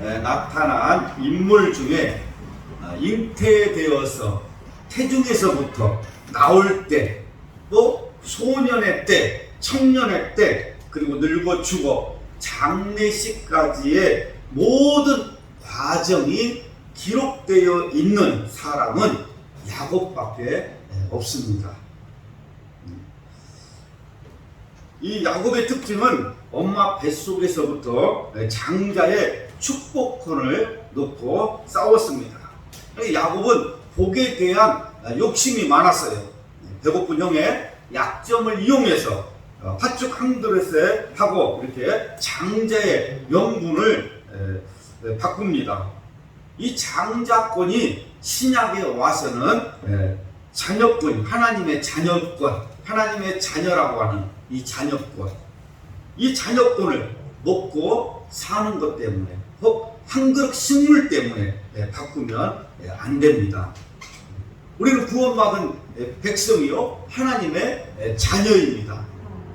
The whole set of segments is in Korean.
나타난 인물 중에 잉태되어서 태중에서부터 나올 때, 또 소년의 때, 청년의 때, 그리고 늙어 죽어 장례식까지의 모든 과정이 기록되어 있는 사람은 야곱밖에 없습니다. 이 야곱의 특징은 엄마 뱃속에서부터 장자의 축복권을 놓고 싸웠습니다. 야곱은 복에 대한 욕심이 많았어요. 배고픈 형의 약점을 이용해서 팥죽 한 그릇에 하고 이렇게 장자의 명분을 바꿉니다. 이 장자권이 신약에 와서는 자녀권, 하나님의 자녀권, 하나님의 자녀라고 하는 이 자녀권, 이 자녀권을 먹고 사는 것 때문에, 혹 한 그릇 식물 때문에 바꾸면 안 됩니다. 우리는 구원받은 백성이요, 하나님의 자녀입니다.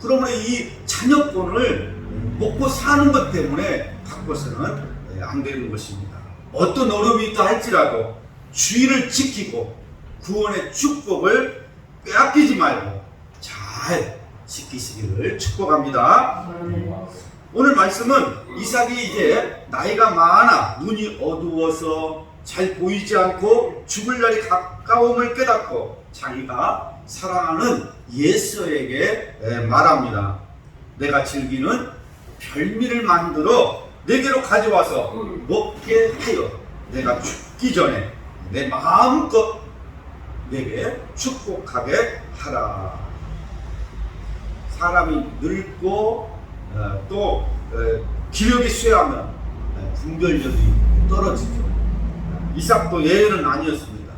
그러므로 이 자녀권을 먹고 사는 것 때문에 바꿔서는 안 되는 것입니다. 어떤 어려움이 있다 할지라도 주의를 지키고 구원의 축복을 빼앗기지 말고 잘 지키시기를 축복합니다. 오늘 말씀은 이삭이 이제 나이가 많아 눈이 어두워서 잘 보이지 않고 죽을 날이 가까움을 깨닫고 자기가 사랑하는 예서에게 말합니다. 내가 즐기는 별미를 만들어 내게로 가져와서 먹게 하여 내가 죽기 전에 내 마음껏 내게 축복하게 하라. 사람이 늙고 또 기력이 쇠하면 분별력이 떨어지죠. 이삭도 예외는 아니었습니다.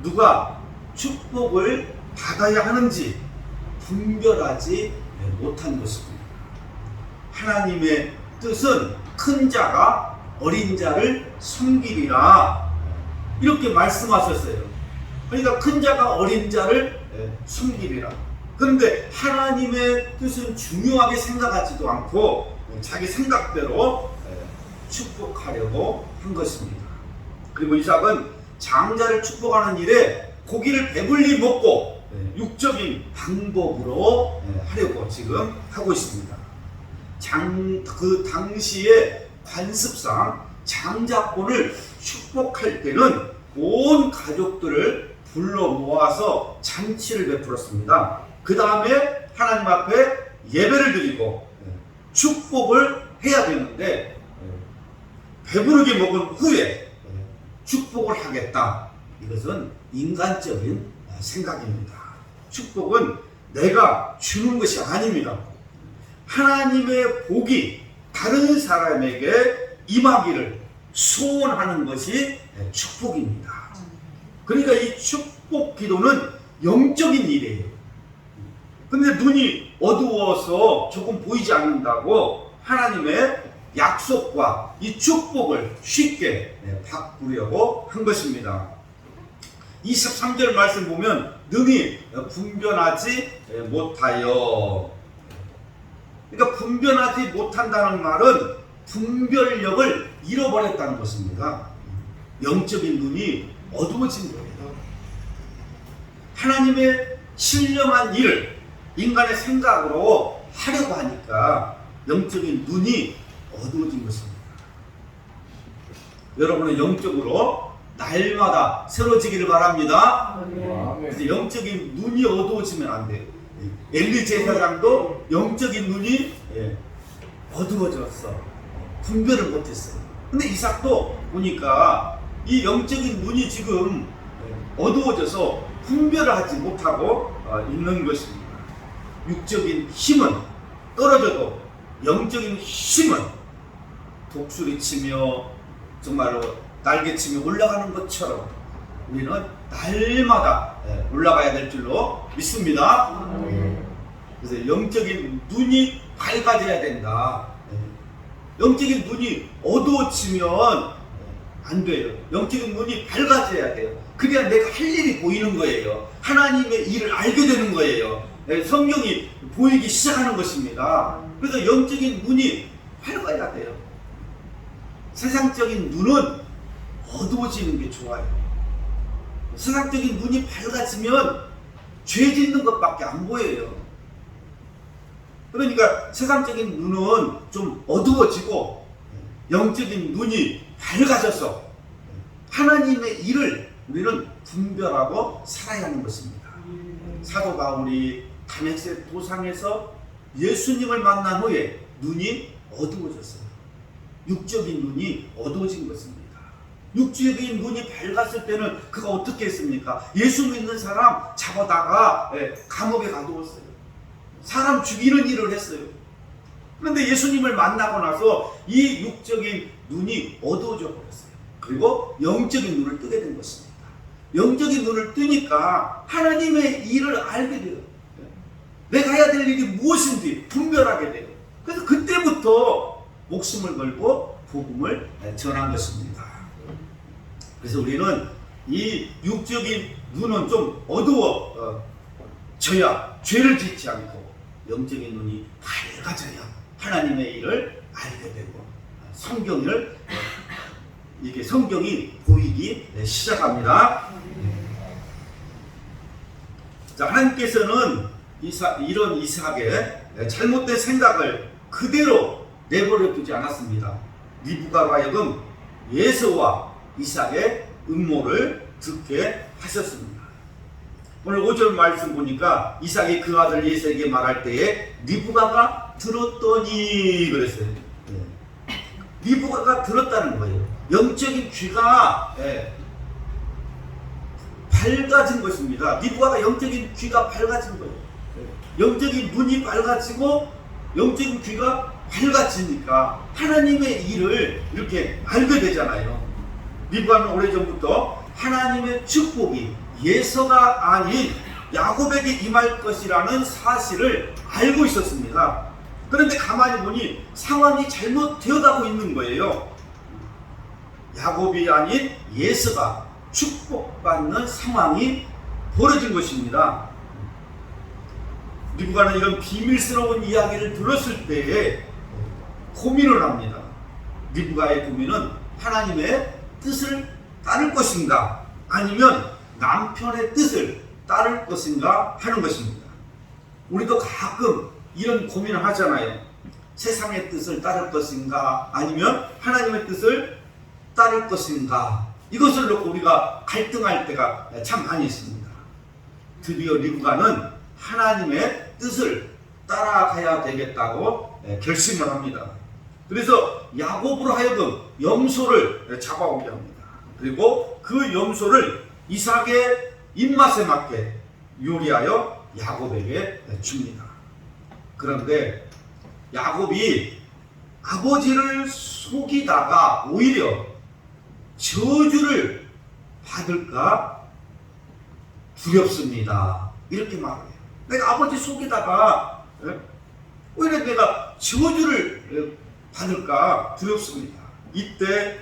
누가 축복을 받아야 하는지 분별하지 못한 것입니다. 하나님의 뜻은 큰 자가 어린 자를 섬기리라, 이렇게 말씀하셨어요. 그러니까 큰 자가 어린 자를 섬기리라. 그런데 하나님의 뜻은 중요하게 생각하지도 않고 자기 생각대로 축복하려고 한 것입니다. 그리고 이삭은 장자를 축복하는 일에 고기를 배불리 먹고 육적인 방법으로 하려고 지금 하고 있습니다. 그 당시의 관습상 장자권을 축복할 때는 온 가족들을 불러 모아서 잔치를 베풀었습니다. 그 다음에 하나님 앞에 예배를 드리고 축복을 해야 되는데, 배부르게 먹은 후에 축복을 하겠다, 이것은 인간적인 생각입니다. 축복은 내가 주는 것이 아닙니다. 하나님의 복이 다른 사람에게 임하기를 소원하는 것이 축복입니다. 그러니까 이 축복 기도는 영적인 일이에요. 근데 눈이 어두워서 조금 보이지 않는다고 하나님의 약속과 이 축복을 쉽게 바꾸려고 한 것입니다. 23절 말씀 보면 능히 분별하지 못하여, 그러니까 분별하지 못한다는 말은 분별력을 잃어버렸다는 것입니다. 영적인 눈이 어두워진 거예요. 하나님의 신령한 일을 인간의 생각으로 하려고 하니까 영적인 눈이 어두워진 것입니다. 여러분은 영적으로 날마다 새로지기를 바랍니다. 그래서 영적인 눈이 어두워지면 안 돼요. 엘리 제사장도 영적인 눈이 어두워졌어. 분별을 못했어요. 근데 이삭도 보니까 이 영적인 눈이 지금 어두워져서 분별을 하지 못하고 있는 것입니다. 육적인 힘은 떨어져도 영적인 힘은 독수리치며 정말로 날개치며 올라가는 것처럼 우리는 날마다 올라가야 될 줄로 믿습니다. 그래서 영적인 눈이 밝아져야 된다. 영적인 눈이 어두워지면 안 돼요. 영적인 눈이 밝아져야 돼요. 그래야 내가 할 일이 보이는 거예요. 하나님의 일을 알게 되는 거예요. 성경이 보이기 시작하는 것입니다. 그래서 영적인 눈이 밝아야 돼요. 세상적인 눈은 어두워지는 게 좋아요. 세상적인 눈이 밝아지면 죄 짓는 것밖에 안 보여요. 그러니까 세상적인 눈은 좀 어두워지고 영적인 눈이 밝아져서 하나님의 일을 우리는 분별하고 살아야 하는 것입니다. 사도 바울이 다메섹 도상에서 예수님을 만난 후에 눈이 어두워졌어요. 육적인 눈이 어두워진 것입니다. 육적인 눈이 밝았을 때는 그가 어떻게 했습니까? 예수 믿는 사람 잡아다가 감옥에 가두었어요. 사람 죽이는 일을 했어요. 그런데 예수님을 만나고 나서 이 육적인 눈이 어두워져 버렸어요. 그리고 영적인 눈을 뜨게 된 것입니다. 영적인 눈을 뜨니까 하나님의 일을 알게 돼요. 내가 해야 될 일이 무엇인지 분별하게 돼요. 그래서 그때부터 목숨을 걸고 복음을 전한 것입니다. 그래서 우리는 이 육적인 눈은 좀 어두워져야 죄를 짓지 않고 영적인 눈이 밝아져야 하나님의 일을 알게 되고 성경이 보이기 시작합니다. 자, 하나님께서는 이런 이삭의 잘못된 생각을 그대로 내버려 두지 않았습니다. 리브가로 하여금 에서와 이삭의 음모를 듣게 하셨습니다. 오늘 5절 말씀 보니까 이삭이 그 아들 에서에게 말할 때에 리브가가 들었더니 그랬어요. 리브가가 들었다는 거예요. 영적인 귀가 밝아진 것입니다. 리브가가 영적인 귀가 밝아진 거예요. 영적인 눈이 밝아지고 영적인 귀가 밝아지니까 하나님의 일을 이렇게 알게 되잖아요. 리브가는 오래전부터 하나님의 축복이 예서가 아닌 야곱에게 임할 것이라는 사실을 알고 있었습니다. 그런데 가만히 보니 상황이 잘못되어가고 있는 거예요. 야곱이 아닌 예서가 축복받는 상황이 벌어진 것입니다. 리브가는 이런 비밀스러운 이야기를 들었을 때에 고민을 합니다. 리브가의 고민은 하나님의 뜻을 따를 것인가 아니면 남편의 뜻을 따를 것인가 하는 것입니다. 우리도 가끔 이런 고민을 하잖아요. 세상의 뜻을 따를 것인가 아니면 하나님의 뜻을 따를 것인가. 이것을 놓고 우리가 갈등할 때가 참 많이 있습니다. 드디어 리브가는 하나님의 뜻을 따라가야 되겠다고 결심을 합니다. 그래서 야곱으로 하여금 염소를 잡아오게 합니다. 그리고 그 염소를 이삭의 입맛에 맞게 요리하여 야곱에게 줍니다. 그런데 야곱이 아버지를 속이다가 오히려 저주를 받을까 두렵습니다. 이렇게 말해요. 내가 아버지 속이다가 오히려 내가 저주를 받을까 두렵습니다. 이때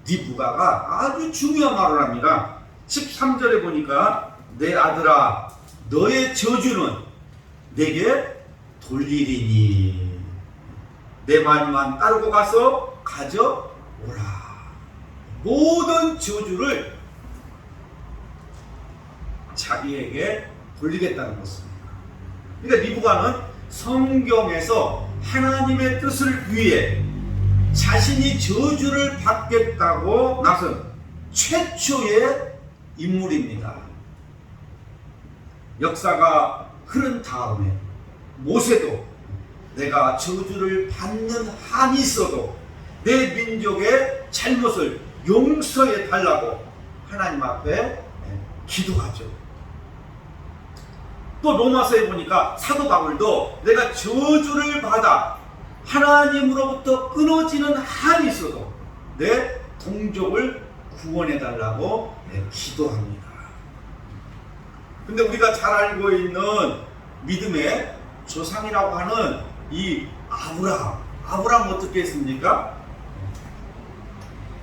리브가가 아주 중요한 말을 합니다. 13절에 보니까 내 아들아 너의 저주는 내게 돌리리니 내 말만 따르고 가서 가져오라. 모든 저주를 자기에게 돌리겠다는 것입니다. 그러니까 리브가는 성경에서 하나님의 뜻을 위해 자신이 저주를 받겠다고 나선 최초의 인물입니다. 역사가 흐른 다음에 모세도 내가 저주를 받는 한이 있어도 내 민족의 잘못을 용서해 달라고 하나님 앞에 기도하죠. 또 로마서에 보니까 사도 바울도 내가 저주를 받아 하나님으로부터 끊어지는 한이 있어도 내 동족을 구원해 달라고 기도합니다. 근데 우리가 잘 알고 있는 믿음의 조상이라고 하는 이 아브라함 어떻게 했습니까?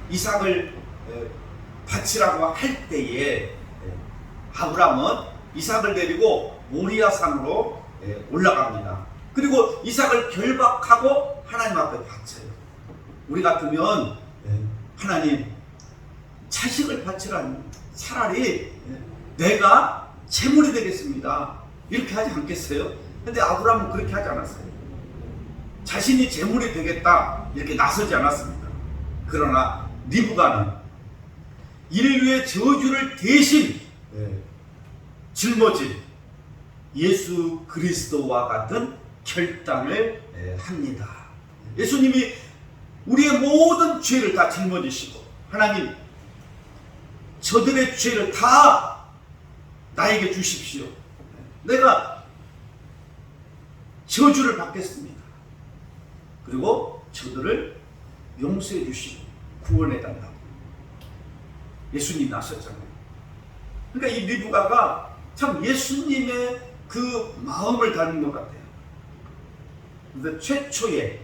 이삭을 바치라고 할 때에 아브라함은 이삭을 데리고 모리아산으로 올라갑니다. 그리고 이삭을 결박하고 하나님 앞에 바쳐요. 우리 같으면 하나님 자식을 바치라니 차라리 내가 제물이 되겠습니다 이렇게 하지 않겠어요? 근데 아브라함은 그렇게 하지 않았어요. 자신이 제물이 되겠다 이렇게 나서지 않았습니다. 그러나 리브가는 인류의 저주를 대신 짊어진 예수 그리스도와 같은 결단을 합니다. 예수님이 우리의 모든 죄를 다 짊어지시고 하나님 저들의 죄를 다 나에게 주십시오. 내가 저주를 받겠습니다. 그리고 저들을 용서해 주시고 구원해 달라고 예수님이 나섰잖아요. 그러니까 이 리브가가 참 예수님의 그 마음을 닮은 것 같아요. 그래서 최초의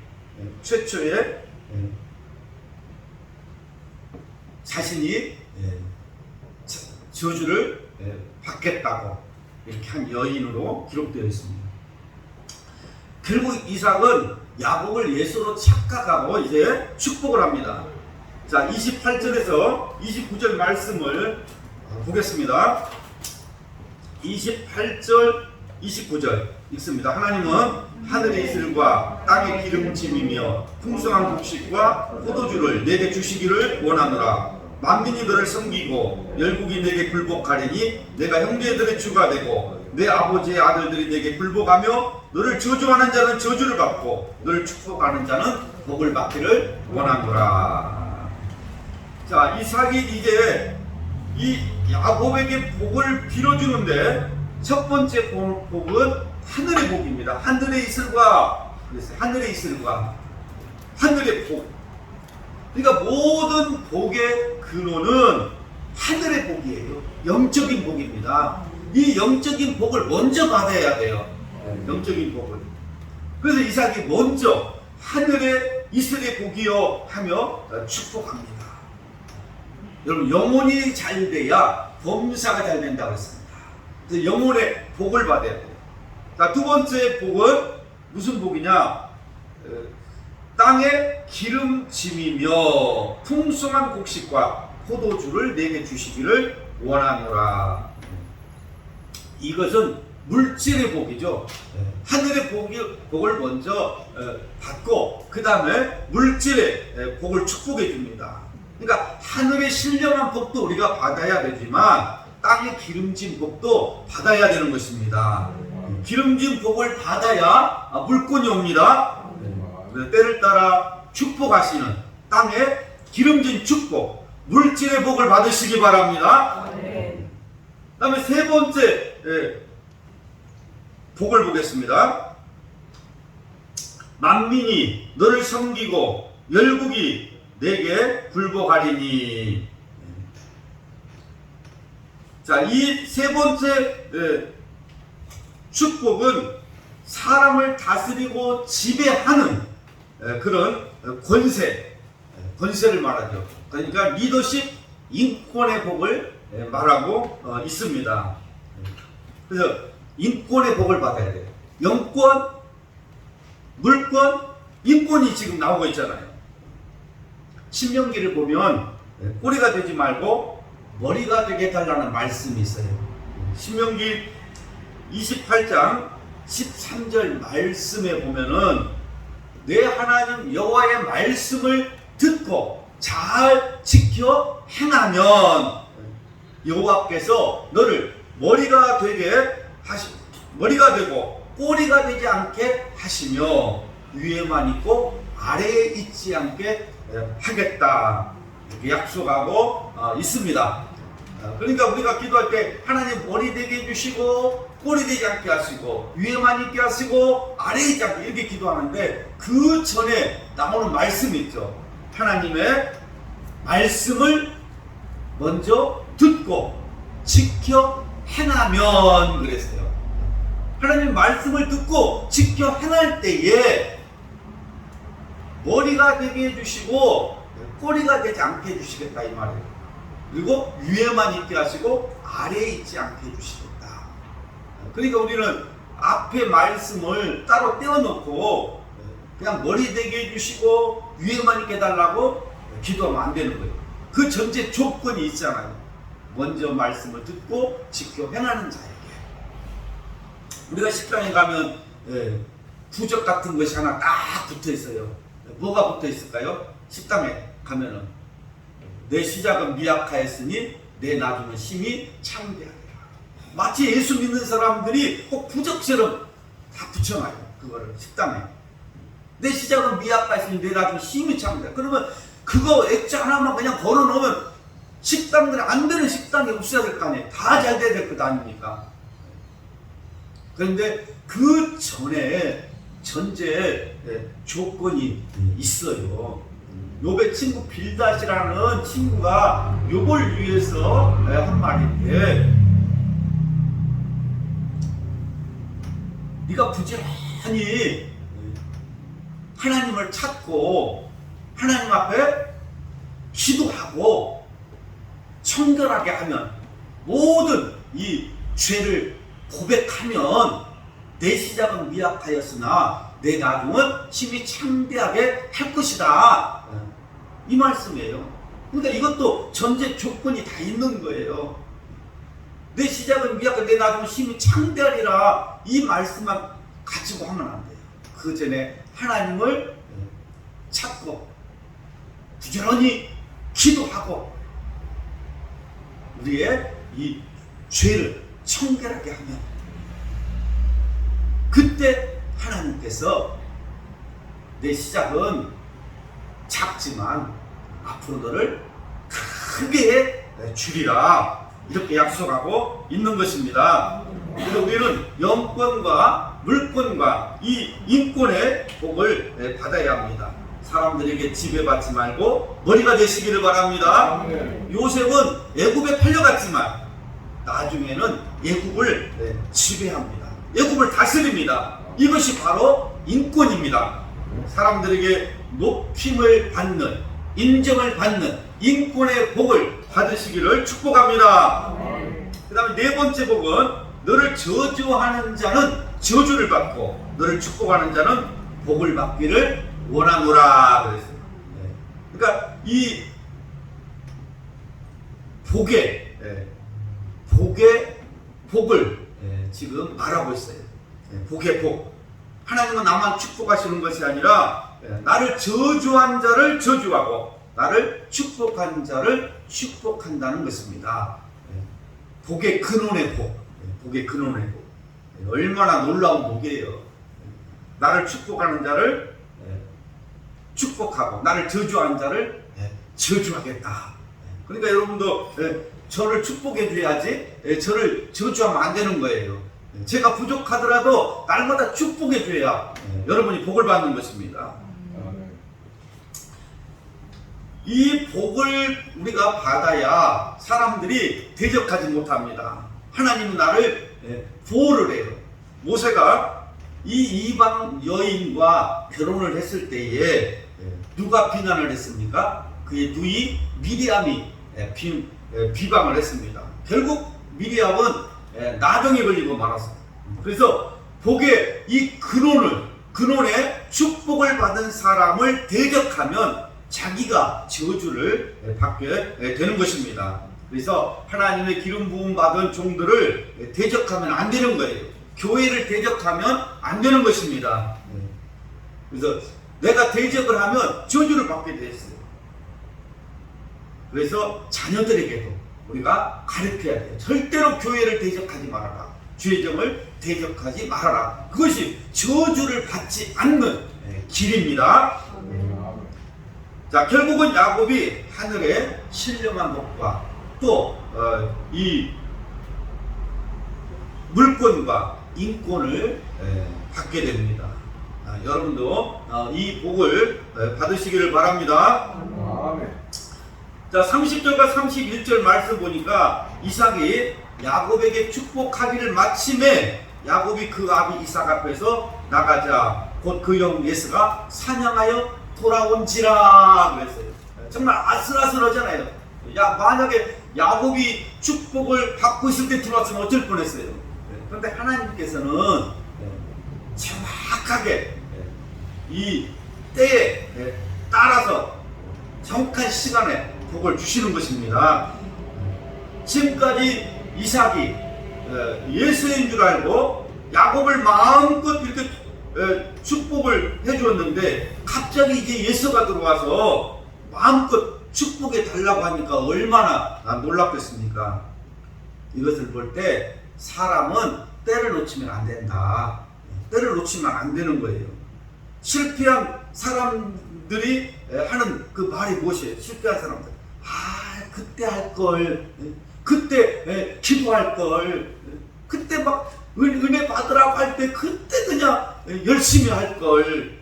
자신이 저주를 받겠다고 이렇게 한 여인으로 기록되어 있습니다. 결국 이삭은 야곱을 예수로 착각하고 이제 축복을 합니다. 자, 28절에서 29절 말씀을 보겠습니다. 28절, 29절 읽습니다. 하나님은 하늘의 이슬과 땅의 기름짐이며 풍성한 곡식과 포도주를 내게 주시기를 원하노라. 만민이 너를 섬기고 열국이 내게 굴복하리니 내가 형제들의 주가 되고 내 아버지의 아들들이 내게 굴복하며 너를 저주하는 자는 저주를 받고 너를 축복하는 자는 복을 받기를 원하노라. 자, 이삭이 이제 이 야곱에게 복을 빌어주는데 첫 번째 복은 하늘의 복입니다. 하늘의 이슬과 하늘의 복. 그러니까 모든 복의 근원은 하늘의 복이에요. 영적인 복입니다. 이 영적인 복을 먼저 받아야 돼요. 영적인 복을. 그래서 이삭이 먼저 하늘의 이슬의 복이여 하며 축복합니다. 여러분, 영혼이 잘 돼야 범사가 잘 된다고 했습니다. 그래서 영혼의 복을 받아야 돼요. 자, 두 번째 복은 무슨 복이냐? 땅에 기름짐이며 풍성한 곡식과 포도주를 내게 주시기를 원하노라. 이것은 물질의 복이죠. 하늘의 복을 먼저 받고 그 다음에 물질의 복을 축복해 줍니다. 그러니까 하늘의 신령한 복도 우리가 받아야 되지만 땅의 기름진 복도 받아야 되는 것입니다. 기름진 복을 받아야 물권이 옵니다. 때를 따라 축복하시는 땅의 기름진 축복, 물질의 복을 받으시기 바랍니다. 그 다음에 세 번째 복을 보겠습니다. 만민이 너를 섬기고 열국이 내게 굴복하리니. 자, 이 세 번째 축복은 사람을 다스리고 지배하는 그런 권세를 말하죠. 그러니까 리더십, 인권의 복을 말하고 있습니다. 그래서 인권의 복을 받아야 돼요. 영권, 물권, 인권이 지금 나오고 있잖아요. 신명기를 보면 꼬리가 되지 말고 머리가 되게 해달라는 말씀이 있어요. 신명기 28장 13절 말씀에 보면은 내 하나님 여호와의 말씀을 듣고 잘 지켜 행하면 여호와께서 너를 머리가 되고 꼬리가 되지 않게 하시며 위에만 있고 아래에 있지 않게 하겠다 이렇게 약속하고 있습니다. 그러니까 우리가 기도할 때 하나님 머리 되게 해주시고 꼬리 되지 않게 하시고 위에만 있게 하시고 아래에 있지 않게 이렇게 기도하는데 그 전에 나오는 말씀이 있죠. 하나님의 말씀을 먼저 듣고 지켜 행하면 그랬어요. 하나님 말씀을 듣고 지켜 행할 때에 머리가 되게 해주시고 꼬리가 되지 않게 해주시겠다 이 말이에요. 그리고 위에만 있게 하시고 아래에 있지 않게 해주시겠다. 그러니까 우리는 앞에 말씀을 따로 떼어놓고 그냥 머리 되게 해주시고 위에만 있게 해달라고 기도하면 안 되는 거예요. 그 전제 조건이 있잖아요. 먼저 말씀을 듣고 지켜 행하는 자에게. 우리가 식당에 가면 부적 같은 것이 하나 딱 붙어 있어요. 뭐가 붙어 있을까요? 식당에 가면은 내 시작은 미약하였으니 내 나중은 심히 창대하리라. 마치 예수 믿는 사람들이 꼭 부적처럼 다 붙여놔요. 그거를 식당에. 내 시작은 미약하였으니 내 나중은 심히 창대하리라. 그러면 그거 액자 하나만 그냥 걸어놓으면 식당들이 안 되는 식당이 없어야 될 거 아니에요. 다 잘 돼야 될 것 아닙니까? 그런데 그 전에 전제 조건이 있어요. 욥의 친구 빌닷이라는 친구가 욥을 위해서 한 말인데, 네가 부지런히 하나님을 찾고 하나님 앞에 기도하고 청결하게 하면, 모든 이 죄를 고백하면 내 시작은 미약하였으나 내 나중은 심히 창대하게 할 것이다. 이 말씀이에요. 그러니까 이것도 전제 조건이 다 있는 거예요. 내 시작은 미약하고 내 나중은 심히 창대하리라. 이 말씀만 가지고 하면 안 돼요. 그 전에 하나님을 찾고 부지런히 기도하고 우리의 이 죄를 청결하게 하면, 그때 하나님께서 내 시작은 작지만 앞으로 너를 크게 주리라, 이렇게 약속하고 있는 것입니다. 그래서 우리는 영권과 물권과 이 인권의 복을 받아야 합니다. 사람들에게 지배받지 말고 머리가 되시기를 바랍니다. 요셉은 애굽에 팔려갔지만 나중에는 애굽을 지배합니다. 애굽을 다스립니다. 이것이 바로 인권입니다. 사람들에게 높임을 받는, 인정을 받는 인권의 복을 받으시기를 축복합니다. 그 다음에 네 번째 복은 너를 저주하는 자는 저주를 받고 너를 축복하는 자는 복을 받기를 원하노라 그랬어요. 그러니까 이 복의 복을 지금 말하고 있어요. 복의 복. 하나님은 나만 축복하시는 것이 아니라 나를 저주한 자를 저주하고 나를 축복한 자를 축복한다는 것입니다. 복의 근원의 복. 복의 근원의 복. 얼마나 놀라운 복이에요. 나를 축복하는 자를 축복하고 나를 저주한 자를 저주하겠다. 그러니까 여러분도 저를 축복해 줘야지 저를 저주하면 안 되는 거예요. 제가 부족하더라도 날마다 축복해 줘야 여러분이 복을 받는 것입니다. 이 복을 우리가 받아야 사람들이 대적하지 못합니다. 하나님은 나를 보호를 해요. 모세가 이 이방 여인과 결혼을 했을 때에 누가 비난을 했습니까? 그의 누이 미리암이 비방을 했습니다. 결국 미리암은 나병에 걸리고 말았어요. 그래서 복의 이 근원의 축복을 받은 사람을 대적하면 자기가 저주를 받게 되는 것입니다. 그래서 하나님의 기름 부음 받은 종들을 대적하면 안 되는 거예요. 교회를 대적하면 안 되는 것입니다. 그래서 내가 대적을 하면 저주를 받게 되었어요. 그래서 자녀들에게도 우리가 가르쳐야 돼요. 절대로 교회를 대적하지 말아라. 죄정을 대적하지 말아라. 그것이 저주를 받지 않는 길입니다. 자, 결국은 야곱이 하늘의 신령한 복과 또 이 물권과 인권을 받게 됩니다. 여러분도 이 복을 받으시기를 바랍니다. 자, 30절과 31절 말씀 보니까 이삭이 야곱에게 축복하기를 마침에 야곱이 그 아비 이삭 앞에서 나가자 곧 그 형 예스가 사냥하여 돌아온지라 그랬어요. 정말 아슬아슬하잖아요. 만약에 야곱이 축복을 받고 있을 때 들어왔으면 어쩔 뻔했어요. 그런데 하나님께서는 정확하게 이 때에 따라서 정확한 시간에 복을 주시는 것입니다. 지금까지 이삭이 예수인 줄 알고 야곱을 마음껏 이렇게 축복을 해주었는데 갑자기 이제 예수가 들어와서 마음껏 축복해 달라고 하니까 얼마나 놀랍겠습니까? 이것을 볼 때 사람은 때를 놓치면 안 된다. 때를 놓치면 안 되는 거예요. 실패한 사람들이 하는 그 말이 무엇이에요? 실패한 사람들. 그때 할 걸, 그때 기도할 걸, 그때 막 은혜 받으라고 할 때 그때 그냥 열심히 할 걸.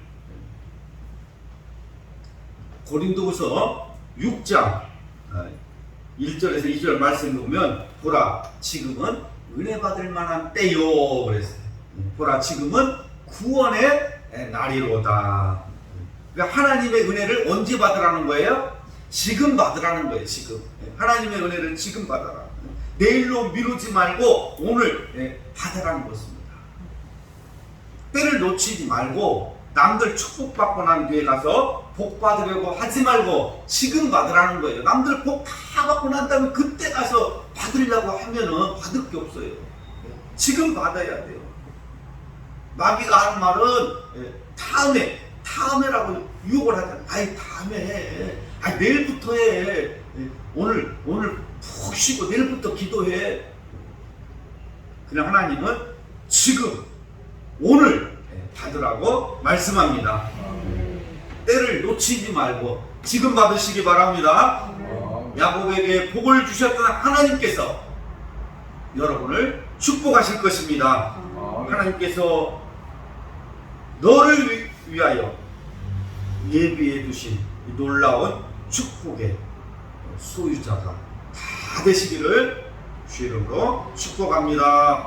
고린도후서 6장 1절에서 2절 말씀을 보면 보라 지금은 은혜 받을 만한 때요 그랬어요. 보라 지금은 구원의 날이로다. 그러니까 하나님의 은혜를 언제 받으라는 거예요? 지금 받으라는 거예요. 지금 하나님의 은혜를 지금 받아라. 내일로 미루지 말고 오늘 받으라는 것입니다. 때를 놓치지 말고 남들 축복받고 난 뒤에 가서 복 받으려고 하지 말고 지금 받으라는 거예요. 남들 복 다 받고 난 다음에 그때 가서 받으려고 하면은 받을 게 없어요. 지금 받아야 돼요. 마귀가 하는 말은 다음에라고 유혹을 하잖아요. 다음에 해. 내일부터 해. 오늘 푹 쉬고 내일부터 기도해. 그냥 하나님은 지금 오늘 받으라고 말씀합니다. 때를 놓치지 말고 지금 받으시기 바랍니다. 야곱에게 복을 주셨던 하나님께서 여러분을 축복하실 것입니다. 하나님께서 너를 위하여 예비해 두신 이 놀라운 축복의 소유자가 다 되시기를 주의 이름으로 축복합니다.